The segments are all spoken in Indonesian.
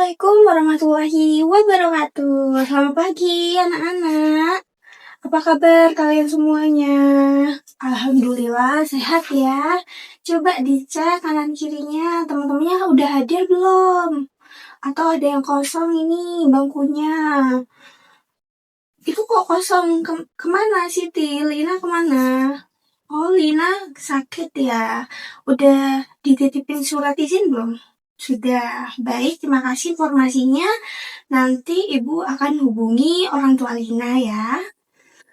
Assalamualaikum warahmatullahi wabarakatuh. Selamat pagi anak-anak. Apa kabar kalian semuanya? Alhamdulillah sehat ya. Coba dicek kanan kirinya, teman-temannya udah hadir belum? Atau ada yang kosong ini bangkunya? Itu kok kosong? Kemana Siti? Lina kemana? Oh, Lina sakit ya. Udah dititipin surat izin belum? Sudah. Baik, terima kasih informasinya. Nanti Ibu akan hubungi orang tua Lina ya.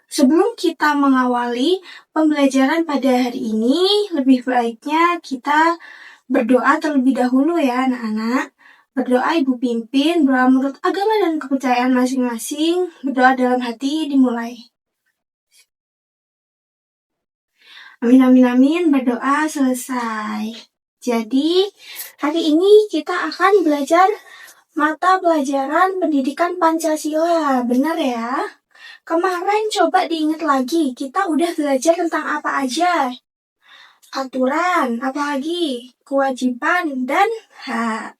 Sebelum kita mengawali pembelajaran pada hari ini, lebih baiknya kita berdoa terlebih dahulu ya anak-anak. Berdoa Ibu pimpin, berdoa menurut agama dan kepercayaan masing-masing. Berdoa dalam hati dimulai. Amin, amin, amin. Berdoa selesai. Jadi, hari ini kita akan belajar mata pelajaran pendidikan Pancasila. Benar ya? Kemarin coba diingat lagi, kita udah belajar tentang apa aja? Aturan, apalagi? Kewajiban, dan hak.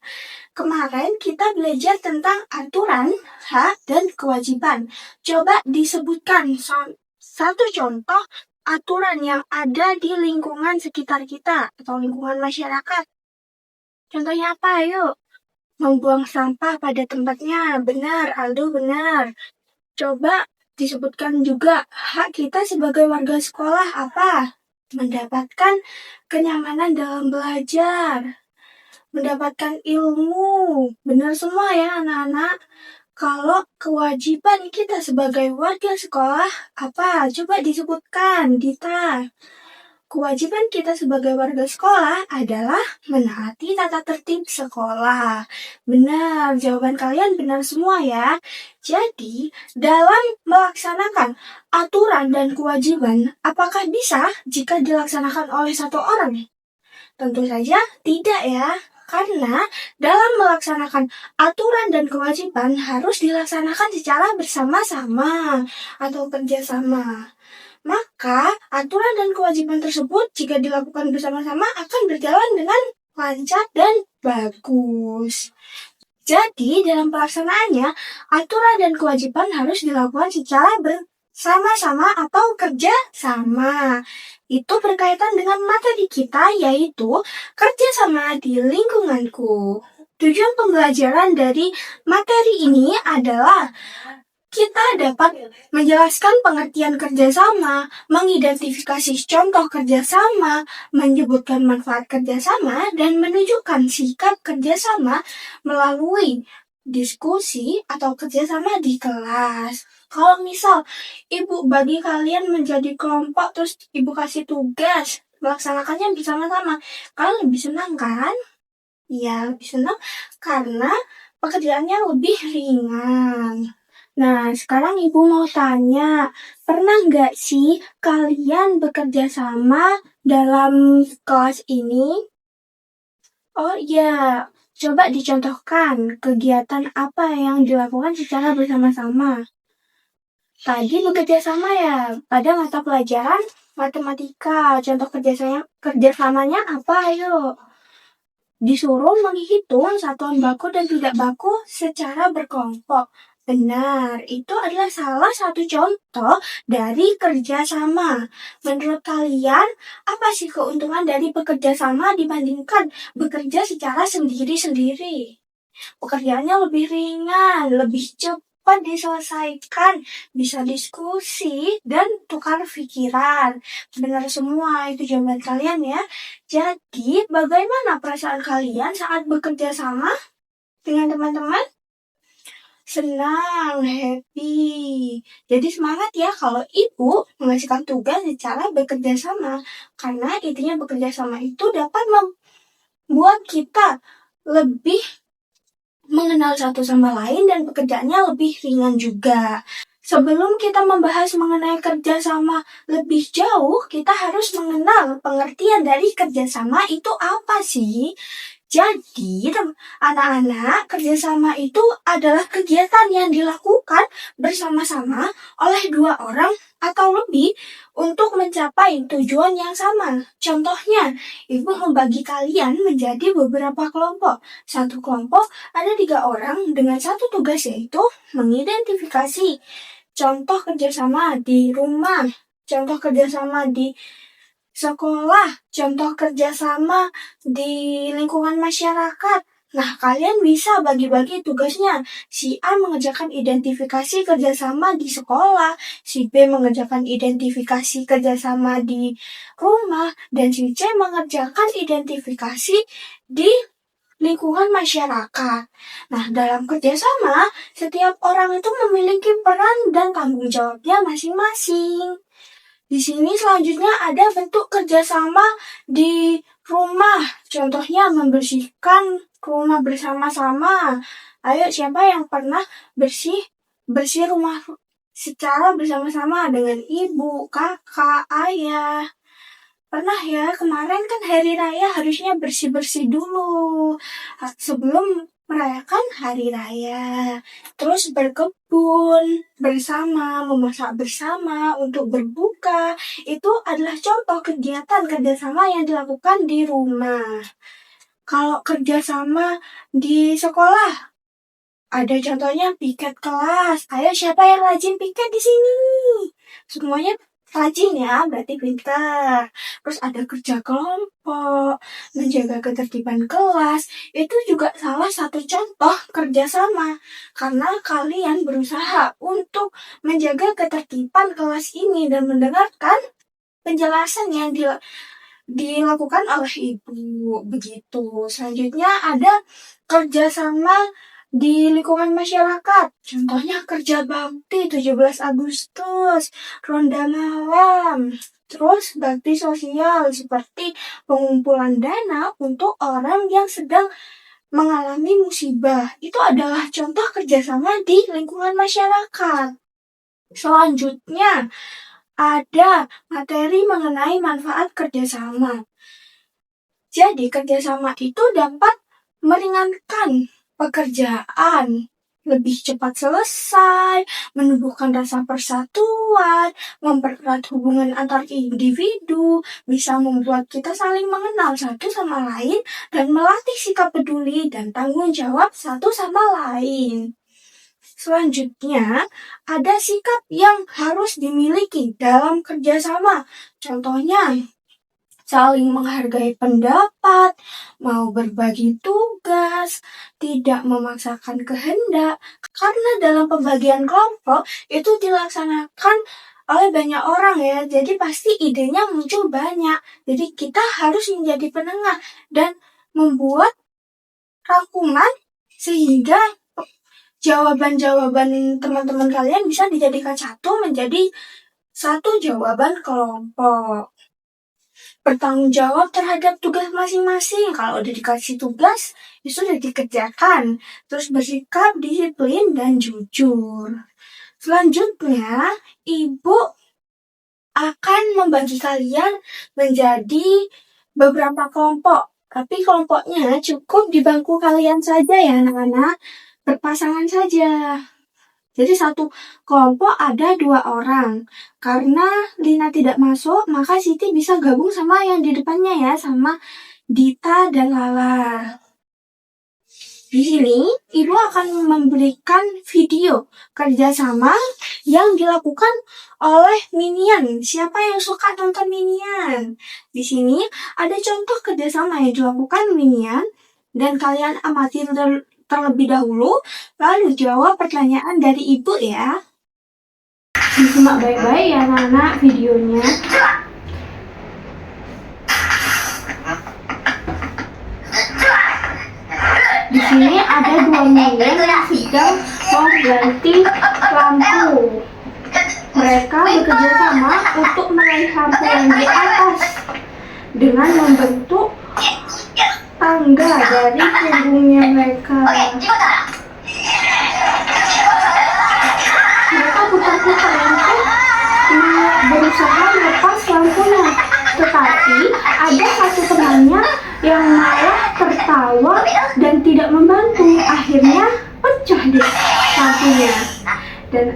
Kemarin kita belajar tentang aturan, hak, dan kewajiban. Coba disebutkan satu contoh aturan yang ada di lingkungan sekitar kita atau lingkungan masyarakat. Contohnya apa? Yuk. Membuang sampah pada tempatnya. Benar, Aldo benar. Coba disebutkan juga hak kita sebagai warga sekolah apa? Mendapatkan kenyamanan dalam belajar. Mendapatkan ilmu. Benar semua ya anak-anak. Kalau kewajiban kita sebagai warga sekolah apa? Coba disebutkan, Dita. Kewajiban kita sebagai warga sekolah adalah menaati tata tertib sekolah. Benar, jawaban kalian benar semua ya. Jadi, dalam melaksanakan aturan dan kewajiban, apakah bisa jika dilaksanakan oleh satu orang? Tentu saja tidak ya. Karena dalam melaksanakan aturan dan kewajiban harus dilaksanakan secara bersama-sama atau kerjasama. Maka aturan dan kewajiban tersebut jika dilakukan bersama-sama akan berjalan dengan lancar dan bagus. Jadi dalam pelaksanaannya aturan dan kewajiban harus dilakukan secara bersama-sama atau kerja sama. Itu berkaitan dengan materi kita yaitu kerjasama di lingkunganku. Tujuan pembelajaran dari materi ini adalah kita dapat menjelaskan pengertian kerjasama, mengidentifikasi contoh kerjasama, menyebutkan manfaat kerjasama, dan menunjukkan sikap kerjasama melalui diskusi atau kerjasama di kelas. Kalau misal Ibu bagi kalian menjadi kelompok terus Ibu kasih tugas, melaksanakannya bersama-sama, kalian lebih senang kan? Iya, lebih senang karena pekerjaannya lebih ringan. Nah, sekarang Ibu mau tanya, pernah nggak sih kalian bekerja sama dalam kelas ini? Oh iya, coba dicontohkan kegiatan apa yang dilakukan secara bersama-sama. Tadi bekerja sama ya pada mata pelajaran matematika. Contoh kerjasamanya apa? Ayo. Disuruh menghitung satuan baku dan tidak baku secara berkelompok. Benar, itu adalah salah satu contoh dari kerjasama. Menurut kalian, apa sih keuntungan dari bekerja sama dibandingkan bekerja secara sendiri-sendiri? Pekerjaannya lebih ringan, lebih cepat diselesaikan, bisa diskusi, dan tukar pikiran. Benar semua, itu jawaban kalian ya. Jadi, bagaimana perasaan kalian saat bekerja sama dengan teman-teman? Senang, happy. Jadi semangat ya kalau Ibu mengasihkan tugas secara bekerja sama. Karena intinya bekerja sama itu dapat membuat kita lebih mengenal satu sama lain dan pekerjaannya lebih ringan juga. Sebelum kita membahas mengenai kerjasama lebih jauh, kita harus mengenal pengertian dari kerjasama itu apa sih? Jadi, anak-anak, kerjasama itu adalah kegiatan yang dilakukan bersama-sama oleh dua orang atau lebih untuk mencapai tujuan yang sama. Contohnya, ibu membagi kalian menjadi beberapa kelompok. Satu kelompok ada 3 orang dengan satu tugas, yaitu mengidentifikasi contoh kerjasama di rumah, contoh kerjasama di sekolah, contoh kerjasama di lingkungan masyarakat. Nah, kalian bisa bagi-bagi tugasnya. Si A mengerjakan identifikasi kerjasama di sekolah, si B mengerjakan identifikasi kerjasama di rumah, dan si C mengerjakan identifikasi di lingkungan masyarakat. Nah, dalam kerjasama, setiap orang itu memiliki peran dan tanggung jawabnya masing-masing. Di sini selanjutnya ada bentuk kerjasama di rumah. Contohnya membersihkan rumah bersama-sama. Ayo, siapa yang pernah bersih rumah secara bersama-sama dengan ibu, kakak, ayah? Pernah ya, kemarin kan hari raya harusnya bersih-bersih dulu sebelum merayakan hari raya. Terus berkebun bersama, memasak bersama untuk berbuka. Itu adalah contoh kegiatan kerjasama yang dilakukan di rumah. Kalau kerjasama di sekolah, ada contohnya piket kelas. Ayo, siapa yang rajin piket di sini? Semuanya rajin ya, berarti pintar. Terus ada kerja kelompok, menjaga ketertiban kelas. Itu juga salah satu contoh kerjasama. Karena kalian berusaha untuk menjaga ketertiban kelas ini dan mendengarkan penjelasan yang dilakukan oleh ibu. Begitu. Selanjutnya ada kerjasama di lingkungan masyarakat. Contohnya kerja bakti 17 Agustus, ronda malam, terus bakti sosial seperti pengumpulan dana untuk orang yang sedang mengalami musibah. Itu adalah contoh kerjasama di lingkungan masyarakat. Selanjutnya ada materi mengenai manfaat kerjasama. Jadi kerjasama itu dapat meringankan pekerjaan, lebih cepat selesai, menumbuhkan rasa persatuan, mempererat hubungan antar individu, bisa membuat kita saling mengenal satu sama lain, dan melatih sikap peduli dan tanggung jawab satu sama lain. Selanjutnya, ada sikap yang harus dimiliki dalam kerjasama. Contohnya, saling menghargai pendapat, mau berbagi tugas, tidak memaksakan kehendak. Karena dalam pembagian kelompok itu dilaksanakan oleh banyak orang ya, jadi pasti idenya muncul banyak. Jadi kita harus menjadi penengah dan membuat rangkuman sehingga jawaban-jawaban teman-teman kalian bisa dijadikan satu menjadi satu jawaban kelompok. Bertanggung jawab terhadap tugas masing-masing. Kalau udah dikasih tugas, itu sudah dikerjakan. Terus bersikap disiplin dan jujur. Selanjutnya, ibu akan membagi kalian menjadi beberapa kelompok. Tapi kelompoknya cukup di bangku kalian saja ya anak-anak. Berpasangan saja. Jadi satu kelompok ada 2 orang. Karena Lina tidak masuk, maka Siti bisa gabung sama yang di depannya ya, sama Dita dan Lala. Di sini, ibu akan memberikan video kerjasama yang dilakukan oleh Minion. Siapa yang suka nonton Minion? Di sini ada contoh kerjasama yang dilakukan Minion, dan kalian amati terlebih dahulu, lalu jawab pertanyaan dari ibu ya. Disimak baik-baik ya anak-anak videonya. Di sini ada 2 minion yang sedang mengganti lampu. Mereka bekerja sama untuk meraih lampu yang di atas dengan membentuk tangga dari punggungnya mereka. Mereka putar-putar untuk berusaha melepas lampunya, tetapi ada satu temannya yang malah tertawa dan tidak membantu. Akhirnya pecah deh lampunya. Dan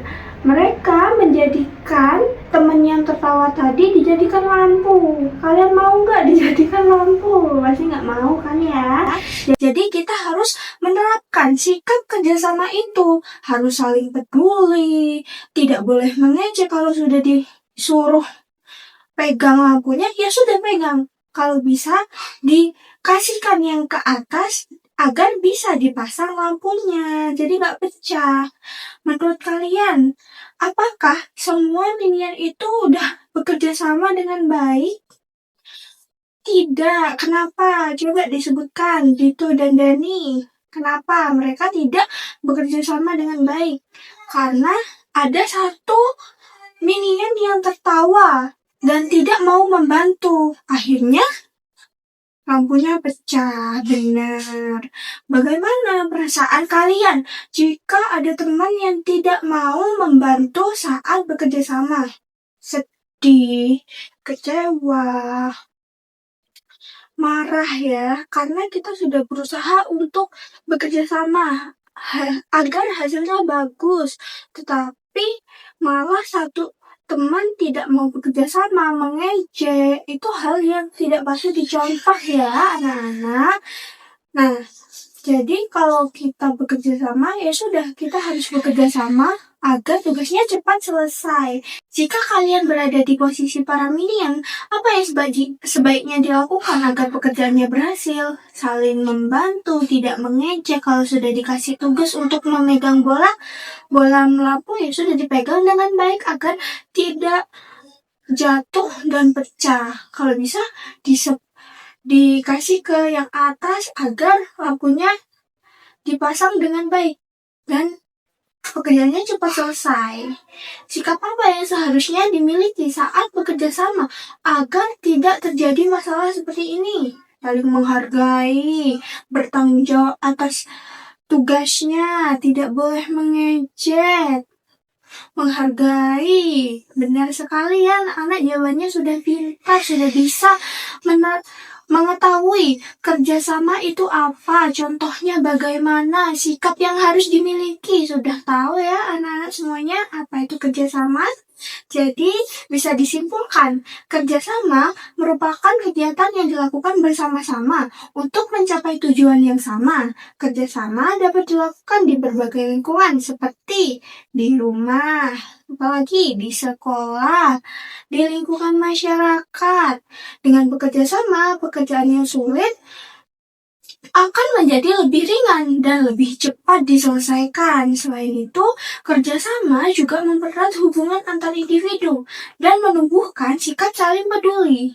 Mereka menjadikan teman yang tertawa tadi dijadikan lampu. Kalian mau nggak dijadikan lampu? Pasti nggak mau kan ya? Jadi kita harus menerapkan sikap kerjasama itu. Harus saling peduli, tidak boleh mengejek. Kalau sudah disuruh pegang lampunya, ya sudah pegang. Kalau bisa dikasihkan yang ke atas agar bisa dipasang lampunya, jadi nggak pecah. Menurut kalian, apakah semua minion itu udah bekerja sama dengan baik? Tidak. Kenapa? Coba disebutkan, Dito dan Dani. Kenapa mereka tidak bekerja sama dengan baik? Karena ada satu minion yang tertawa dan tidak mau membantu. Akhirnya lampunya pecah. Benar. Bagaimana perasaan kalian jika ada teman yang tidak mau membantu saat bekerja sama? Sedih, kecewa, marah ya, karena kita sudah berusaha untuk bekerja sama agar hasilnya bagus, tetapi malah satu teman tidak mau bekerja sama, mengejek. Itu hal yang tidak patut dicontoh ya anak-anak. Nah, jadi kalau kita bekerja sama, ya sudah, kita harus bekerja sama agar tugasnya cepat selesai. Jika kalian berada di posisi para minion, apa yang sebaiknya dilakukan agar pekerjaannya berhasil? Saling membantu, tidak mengejek. Kalau sudah dikasih tugas untuk memegang bola lampu ya sudah dipegang dengan baik agar tidak jatuh dan pecah. Kalau bisa dikasih ke yang atas agar lampunya dipasang dengan baik dan pekerjaannya cepat selesai. Sikap apa yang seharusnya dimiliki saat bekerja sama agar tidak terjadi masalah seperti ini? Saling menghargai, bertanggung jawab atas tugasnya, tidak boleh mengejek, menghargai. Benar sekali ya anak, jawabannya sudah pintar, sudah bisa mengetahui kerjasama itu apa, contohnya bagaimana, sikap yang harus dimiliki. Sudah tahu ya anak-anak semuanya apa itu kerjasama? Jadi bisa disimpulkan, kerjasama merupakan kegiatan yang dilakukan bersama-sama untuk mencapai tujuan yang sama. Kerjasama dapat dilakukan di berbagai lingkungan seperti di rumah, apalagi di sekolah, di lingkungan masyarakat. Dengan bekerja sama, pekerjaan yang sulit akan menjadi lebih ringan dan lebih cepat diselesaikan. Selain itu, kerjasama juga mempererat hubungan antar individu dan menumbuhkan sikap saling peduli,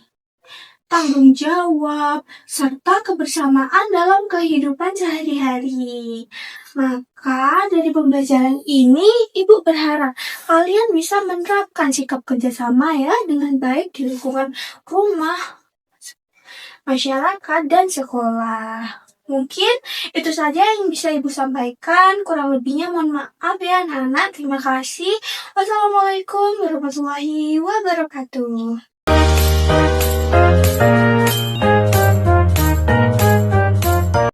tanggung jawab, serta kebersamaan dalam kehidupan sehari-hari. Maka dari pembelajaran ini, Ibu berharap kalian bisa menerapkan sikap kerjasama ya dengan baik di lingkungan rumah, masyarakat, dan sekolah. Mungkin itu saja yang bisa Ibu sampaikan. Kurang lebihnya mohon maaf ya anak-anak. Terima kasih. Wassalamualaikum warahmatullahi wabarakatuh.